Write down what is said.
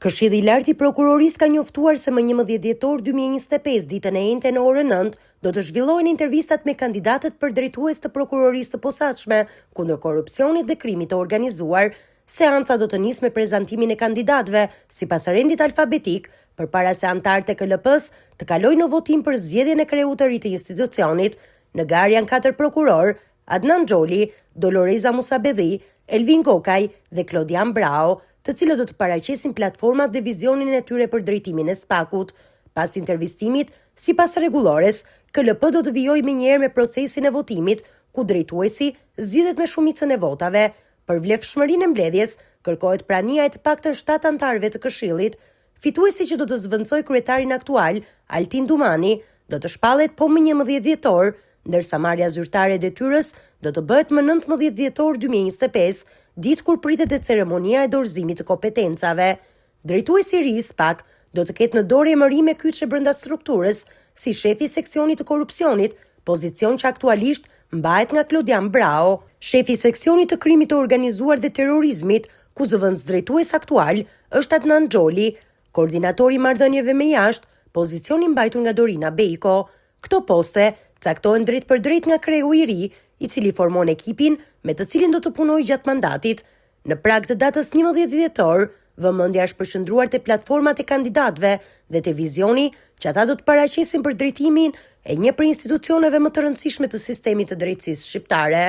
Këshilli i Lartë i Prokurorisë ka njoftuar se më 11 dhjetor 2025, ditën e njëjtë në orën 9, do të zhvillohen intervistat me kandidatët për drejtues të prokurorisë së posaçme kundër korrupsionit dhe krimit të organizuar. Seanca do të nisë me prezantimin e kandidatëve sipas rendit alfabetik, përpara se anëtarët e KLP-s të kalojnë në votim për zgjedhjen e kreut të ri të institucionit. Në garë janë 4 prokuror: Adnan Xholi, Doloreza Musabedhi, Elvin Kokaj dhe Klodian Brao, të cilët do të paraqesin platformat dhe vizionin e tyre për drejtimin e SPAK-ut. Pas intervistimit, sipas rregullores, KLP do të vijojë menjëherë me procesin e votimit, ku drejtuesi zgjidhet me shumicën e votave. Për vlefshmërinë e mbledhjes, kërkohet prania e të paktën 7 anëtarëve të Këshillit. Fituesi që do të zvendçojë kryetarin aktual, Altin Dumani, do të shpallet po më 11 dhjetor, ndërsa marrja zyrtare e detyrës do të bëhet më 19 dhjetor 2025, ditë kur pritet e ceremonia e dorëzimit të kompetencave. Drejtuesi i ri i SPAK do të ketë në dorë emërime kyçe brenda strukturës, si shefi i seksionit të korrupsionit, pozicion që aktualisht mbahet nga Klodian Brao, shefi i seksionit të krimit të organizuar dhe terrorizmit, ku zëvendës drejtues aktual është Adnan Xholi, koordinatori i marrëdhënieve me jashtë, pozicioni mbajtur nga Dorina Bejko. Këto poste caktohen drejt për drejt nga kreu i ri, i cili formon ekipin me të cilin do të punojë gjatë mandatit. Në prag të datës 11 dhjetor, vëmendja është përqendruar te platformat e kandidatëve dhe te vizioni që ata do të paraqesin për drejtimin e një prej institucioneve më të rëndësishme të sistemit të drejtësisë shqiptare.